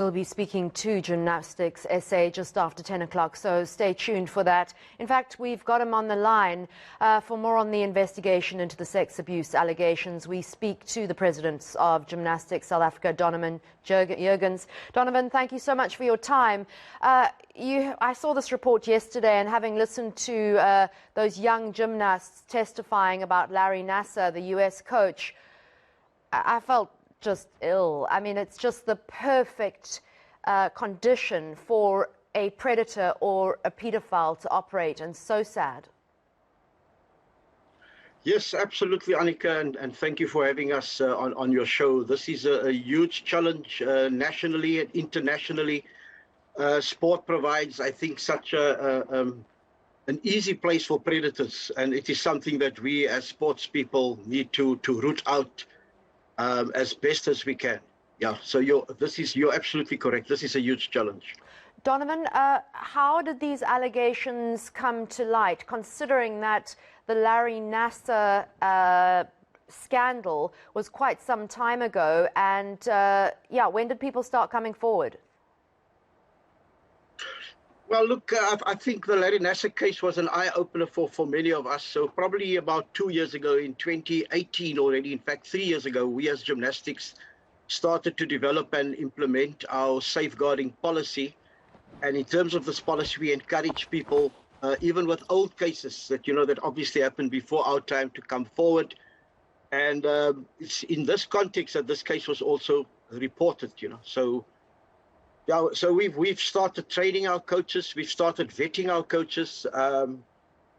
We'll be speaking to Gymnastics SA just after 10 o'clock, so stay tuned for that. In fact, we've got him on the line for more on the investigation into the sex abuse allegations. We speak to the president of Gymnastics South Africa, Donovan Jurgens. Donovan, thank you so much for your time. I saw this report yesterday, and having listened to those young gymnasts testifying about Larry Nassar, the US coach, I felt just ill. I mean, it's just the perfect condition for a predator or a pedophile to operate, and so sad. Yes, absolutely, Annika, and thank you for having us on your show. This is a huge challenge nationally and internationally. Sport provides, I think, such an easy place for predators, and it is something that we as sports people need to root out as best as we can. Yeah, so you're absolutely correct. This is a huge challenge. Donovan, how did these allegations come to light, considering that the Larry Nassar scandal was quite some time ago? And yeah, when did people start coming forward? Well, look, I think the Larry Nassar case was an eye-opener for many of us. So probably about 2 years ago, in 2018 already, in fact, 3 years ago, we as gymnastics started to develop and implement our safeguarding policy. And in terms of this policy, we encourage people, even with old cases that, that obviously happened before our time, to come forward. And it's in this context that this case was also reported, So yeah, so we've started training our coaches, we've started vetting our coaches, and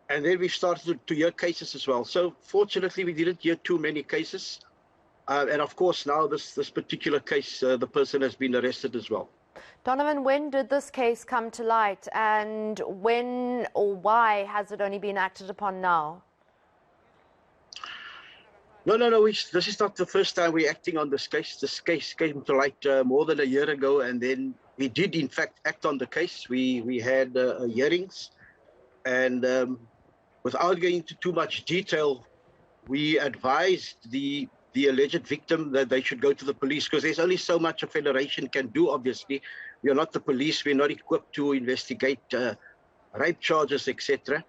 then we've started to hear cases as well. So fortunately, we didn't hear too many cases. And of course, now this particular case, the person has been arrested as well. Donovan, when did this case come to light, and when or why has it only been acted upon now? No. This is not the first time we're acting on this case. This case came to light more than a year ago, and then we did, in fact, act on the case. We had hearings, and without going into too much detail, we advised the alleged victim that they should go to the police, because there's only so much a federation can do, obviously. We are not the police. We're not equipped to investigate rape charges, etc.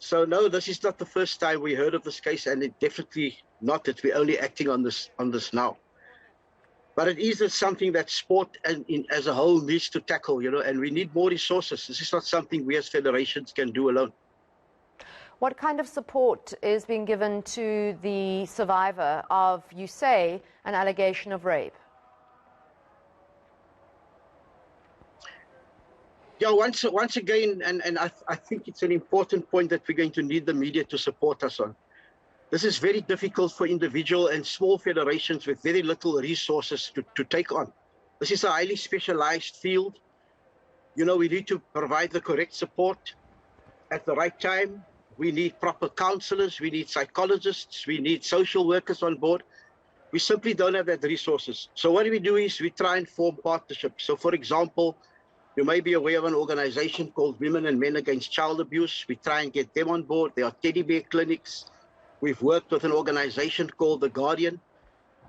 So no, this is not the first time we heard of this case, and it definitely not that we're only acting on this now. But it is something that sport as a whole needs to tackle, and we need more resources. This is not something we as federations can do alone. What kind of support is being given to the survivor of, you say, an allegation of rape? Yeah, once again, and I think it's an important point that we're going to need the media to support us on. This is very difficult for individual and small federations with very little resources to take on. This is a highly specialized field. We need to provide the correct support at the right time. We need proper counselors, we need psychologists, we need social workers on board. We simply don't have that resources. So what we do is we try and form partnerships. So for example, you may be aware of an organization called Women and Men Against Child Abuse. We try and get them on board. There are teddy bear clinics. We've worked with an organization called The Guardian.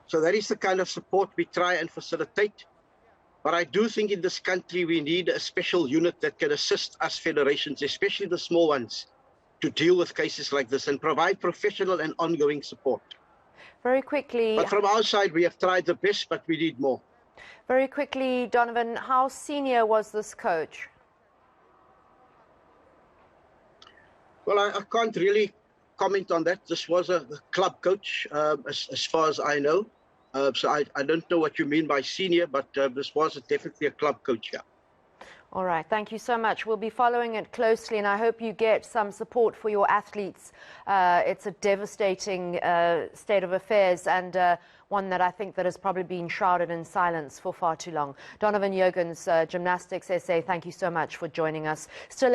So that is the kind of support we try and facilitate. But I do think in this country we need a special unit that can assist us federations, especially the small ones, to deal with cases like this and provide professional and ongoing support. Very quickly. But from our side, we have tried the best, but we need more. Very quickly, Donovan, how senior was this coach? Well, I can't really comment on that. This was a club coach, as far as I know. So I don't know what you mean by senior, but this was definitely a club coach, yeah. All right, thank you so much. We'll be following it closely, and I hope you get some support for your athletes. It's a devastating state of affairs, and one that I think that has probably been shrouded in silence for far too long. Donovan Jurgens, Gymnastics SA, thank you so much for joining us. Still